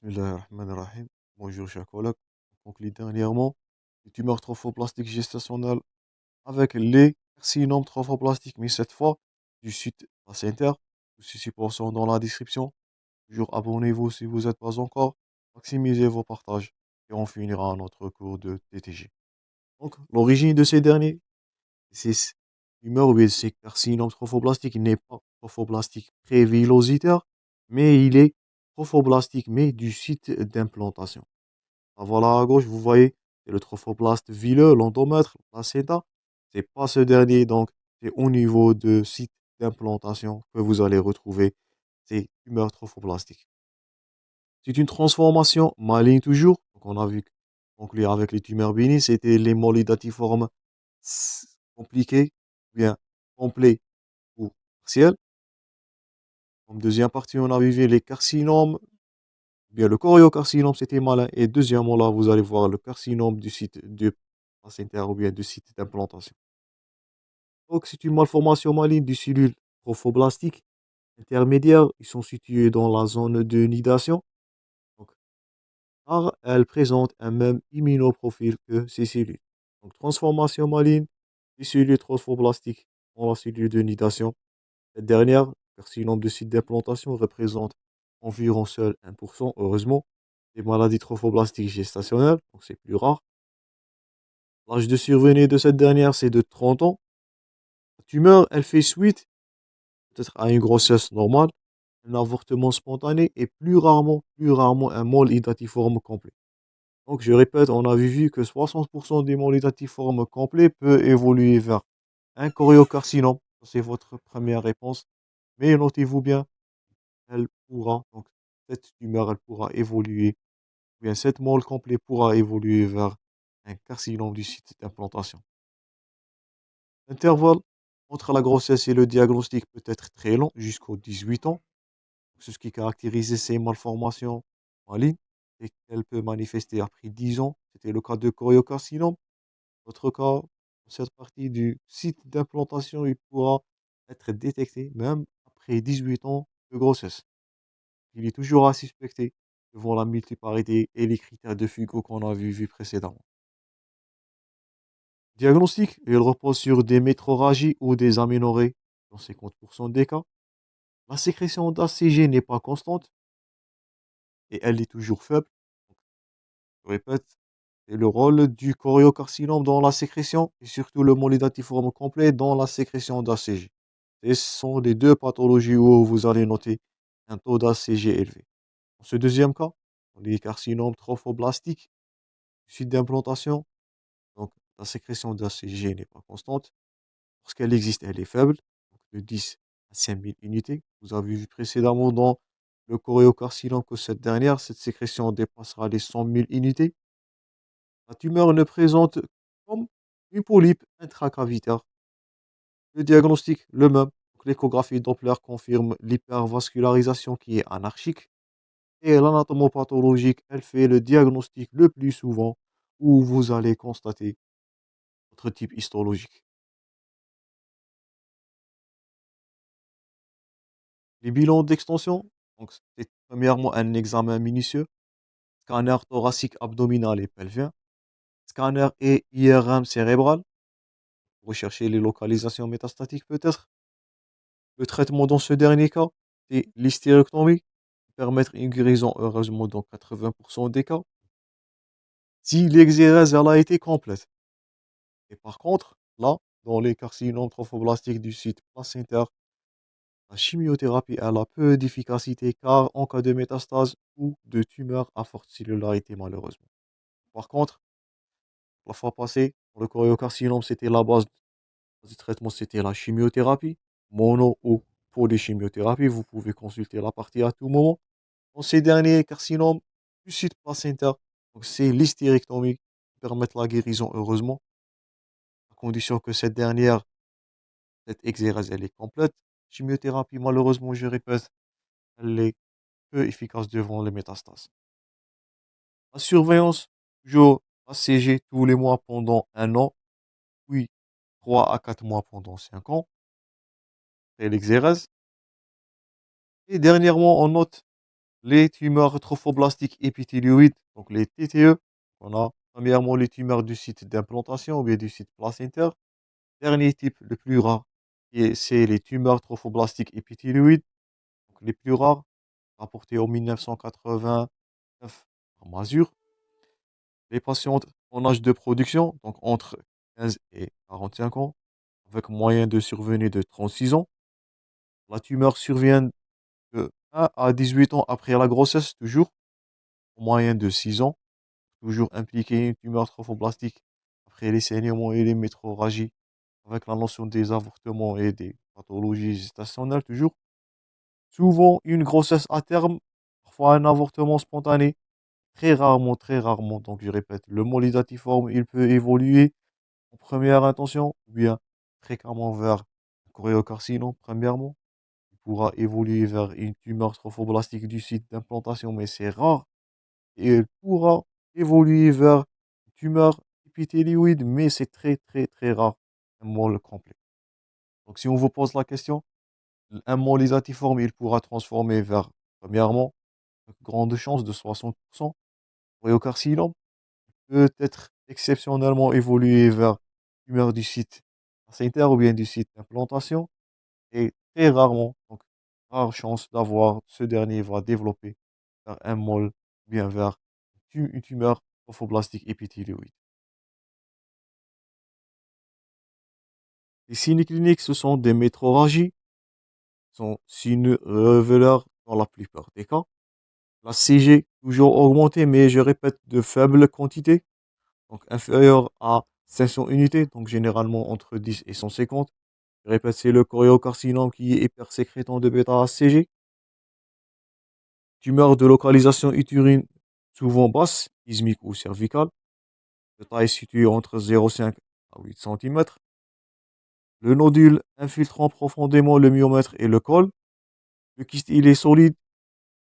Bismillahirrahmanirrahim. Bonjour, chers collègues. Donc, dernièrement, les tumeurs trophoplastiques gestationnelles avec les carcinomes trophoplastiques, mais cette fois, du site placentaire. Tous ces supports sont dans la description. Toujours abonnez-vous si vous n'êtes pas encore. Maximisez vos partages et on finira notre cours de TTG. Donc, l'origine de ces derniers, ces tumeurs ou bien ces carcinomes trophoplastiques n'est pas trophoblastique prévillositaire, mais il est trophoblastique, mais du site d'implantation. Ah, voilà à gauche, vous voyez, c'est le trophoblaste villeux, l'endomètre, la placenta. C'est pas ce dernier, donc c'est au niveau de site d'implantation que vous allez retrouver ces tumeurs trophoblastiques. C'est une transformation maligne toujours. Donc on a vu conclure avec les tumeurs bénignes, c'était l'hémolyse datiforme compliqué, bien complet ou partiel. En deuxième partie, on a vu les carcinomes, bien le choriocarcinome, c'était malin. Et deuxièmement, là, vous allez voir le carcinome du site de placentaire ou bien du site d'implantation. Donc, c'est une malformation maligne des cellules trophoblastiques intermédiaires. Ils sont situés dans la zone de nidation. Donc, car elles présentent un même immunoprofil que ces cellules. Donc, transformation maligne des cellules trophoblastiques dans la cellule de nidation. Cette dernière, carcinome de site d'implantation, représente environ seul 1%, heureusement, des maladies trophoblastiques gestationnelles, donc c'est plus rare. L'âge de survenue de cette dernière, c'est de 30 ans. La tumeur, elle fait suite peut-être à une grossesse normale, un avortement spontané et plus rarement un mâle idatiforme complet. Donc je répète, on a vu que 60% des mâles idatiformes complets peut évoluer vers un choriocarcinome. C'est votre première réponse. Mais notez-vous bien, elle pourra, donc cette tumeur, elle pourra évoluer, ou bien cette mole complet pourra évoluer vers un carcinome du site d'implantation. L'intervalle entre la grossesse et le diagnostic peut être très long, jusqu'aux 18 ans. C'est ce qui caractérise ces malformations malignes et qu'elle peut manifester après 10 ans. C'était le cas de choriocarcinome. Autre cas, dans cette partie du site d'implantation, il pourra être détecté même après 18 ans de grossesse. Il est toujours à suspecter devant la multiparité et les critères de Foucault qu'on a vu précédemment. Diagnostic, il repose sur des métrorragies ou des aménorrhées dans 50% des cas. La sécrétion d'ACG n'est pas constante et elle est toujours faible. Je répète, c'est le rôle du choriocarcinome dans la sécrétion et surtout le molydatiforme complet dans la sécrétion d'ACG. Et ce sont les deux pathologies où vous allez noter un taux d'ACG élevé. Dans ce deuxième cas, les carcinomes trophoblastiques, site d'implantation, donc la sécrétion d'ACG n'est pas constante. Lorsqu'elle existe, elle est faible, donc de 10 à 5000 unités. Vous avez vu précédemment dans le choriocarcinome que cette sécrétion dépassera les 100 000 unités. La tumeur ne présente comme une polype intracavitaire. Le diagnostic, le même. Donc, l'échographie Doppler confirme l'hypervascularisation qui est anarchique. Et l'anatomopathologique, elle fait le diagnostic le plus souvent où vous allez constater votre type histologique. Les bilans d'extension, donc c'est premièrement un examen minutieux, scanner thoracique, abdominal et pelvien, scanner et IRM cérébral, pour rechercher les localisations métastatiques peut-être. Le traitement dans ce dernier cas, c'est l'hystérectomie, permettre une guérison heureusement dans 80% des cas, si l'exérèse elle a été complète. Et par contre, là, dans les carcinomes trophoblastiques du site placentaire, la chimiothérapie elle a peu d'efficacité car en cas de métastase ou de tumeur à forte cellularité malheureusement. Par contre, la fois passée, pour le choriocarcinome, c'était la base du traitement, c'était la chimiothérapie, mono ou polychimiothérapie. Vous pouvez consulter la partie à tout moment. Dans ces derniers carcinomes du site placentaire, donc c'est l'hystérectomie qui permet la guérison heureusement, à condition que cette exérèse, elle est complète. Chimiothérapie, malheureusement, je répète, elle est peu efficace devant les métastases. La surveillance, toujours ACG tous les mois pendant 1 an, puis 3 à 4 mois pendant 5 ans, et l'exérèse. Et dernièrement, on note les tumeurs trophoblastiques épithélioïdes, donc les TTE. On a premièrement les tumeurs du site d'implantation ou bien du site placentaire. Dernier type, le plus rare, et c'est les tumeurs trophoblastiques épithélioïdes, donc les plus rares, rapportées en 1989 par Mazur. Les patientes en âge de production, donc entre 15 et 45 ans, avec moyen de survenue de 36 ans. La tumeur survient de 1 à 18 ans après la grossesse, toujours, en moyenne de 6 ans. Toujours impliqué une tumeur trophoblastique après les saignements et les métrorragies, avec la notion des avortements et des pathologies gestationnelles, toujours. Souvent, une grossesse à terme, parfois un avortement spontané, très rarement, donc je répète, le molidatiforme, il peut évoluer en première intention, ou bien fréquemment vers un choriocarcinome, premièrement. Il pourra évoluer vers une tumeur trophoblastique du site d'implantation, mais c'est rare. Et elle pourra évoluer vers une tumeur épithélioïde, mais c'est très rare, un môle complet. Donc si on vous pose la question, un môle isatiforme, il pourra transformer vers, premièrement, avec grande chance de 60%, choriocarcinome, peut-être exceptionnellement évoluer vers tumeur du site placentaire ou bien du site d'implantation, et très rarement, donc rare chance d'avoir ce dernier va développer vers un môle ou bien vers une tumeur trophoblastique épithélioïde. Les signes cliniques, ce sont des métrorragies, sont signes révélateurs dans la plupart des cas. La CG, toujours augmentée, mais je répète, de faible quantité, donc inférieure à 500 unités, donc généralement entre 10 et 150. Je répète, c'est le choriocarcinome qui est hypersécrétant de bêta-HCG. Tumeur de localisation utérine souvent basse, ismique ou cervicale, de taille située entre 0,5 à 8 cm. Le nodule infiltrant profondément le myomètre et le col. Le kyste, il est solide.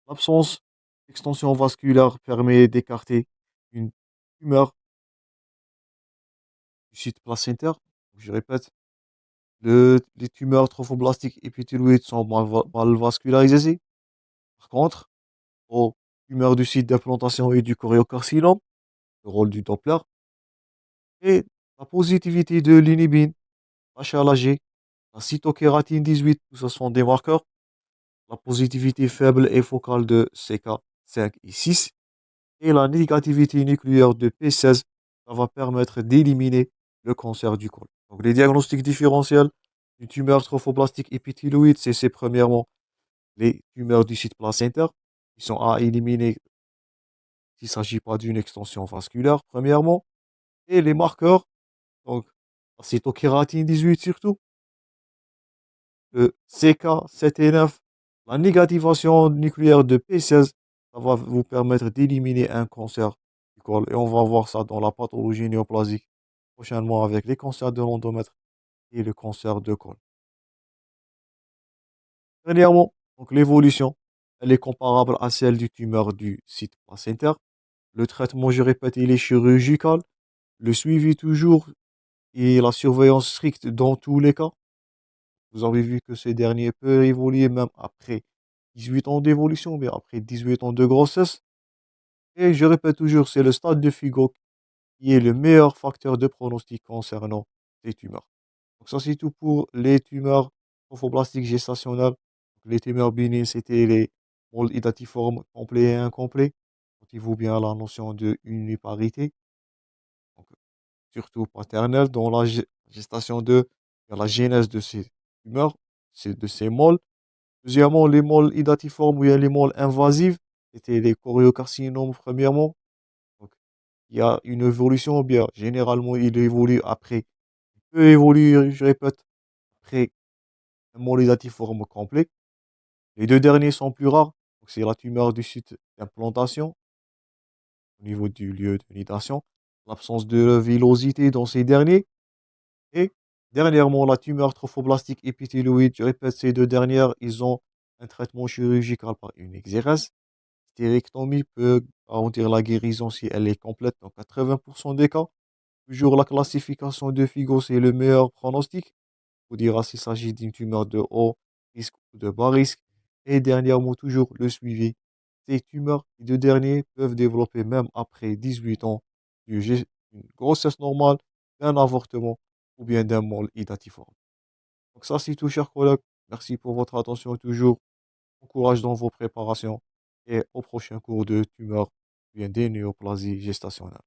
L'absence d'extension vasculaire permet d'écarter une tumeur du site placentaire. Je répète, les tumeurs trophoblastiques épithéloïdes sont mal vascularisées. Par contre, aux tumeurs du site d'implantation et du choriocarcinome, le rôle du Doppler, et la positivité de l'inhibine, HLA-G, la cytokératine 18, tout ça sont des marqueurs. La positivité faible et focale de CK5 et 6 et la négativité nucléaire de P16, ça va permettre d'éliminer le cancer du col. Donc les diagnostics différentiels d'une tumeur trophoblastique épithéloïde, c'est premièrement les tumeurs du site placentaire, qui sont à éliminer s'il ne s'agit pas d'une extension vasculaire, premièrement, et les marqueurs, donc la cytokératine 18 surtout, le CK7 et 9, la négativation nucléaire de P16, ça va vous permettre d'éliminer un cancer du col. Et on va voir ça dans la pathologie néoplasique prochainement avec les cancers de l'endomètre et le cancer de col. Dernièrement, donc l'évolution, elle est comparable à celle du tumeur du site placentaire. Le traitement, je répète, il est chirurgical. Le suivi toujours et la surveillance stricte dans tous les cas. Vous avez vu que ces derniers peuvent évoluer même après 18 ans d'évolution, mais après 18 ans de grossesse. Et je répète toujours, c'est le stade de Figo qui est le meilleur facteur de pronostic concernant ces tumeurs. Donc ça, c'est tout pour les tumeurs trophoblastiques gestationnelles. Les tumeurs bénignes, c'était les molles idatiformes complets et incomplets. Il vaut bien la notion de uniparité, donc, surtout paternelle, dans la gestation de la genèse de ces tumeurs, de ces molles. Deuxièmement, les molles idatiformes ou bien les molles invasives, c'était les choriocarcinomes premièrement. Donc, il y a une évolution, bien généralement, il évolue après, il peut évoluer, je répète, après un molle idatiforme complet. Les deux derniers sont plus rares. Donc, c'est la tumeur du site d'implantation au niveau du lieu de nidation, l'absence de villosité dans ces derniers. Et dernièrement, la tumeur trophoblastique épithéloïde, je répète, ces deux dernières, ils ont un traitement chirurgical par une exérèse. Stérectomie peut garantir la guérison si elle est complète dans 80% des cas. Toujours la classification de Figo, c'est le meilleur pronostic. Vous dira s'il s'agit d'une tumeur de haut risque ou de bas risque. Et dernièrement, toujours le suivi Ces tumeurs, les deux derniers, peuvent développer même après 18 ans une grossesse normale, d'un avortement ou bien d'un mâle idatiforme. Donc ça, c'est tout, chers collègues. Merci pour votre attention toujours. Bon courage dans vos préparations et au prochain cours de tumeurs, bien des néoplasies gestationnelles.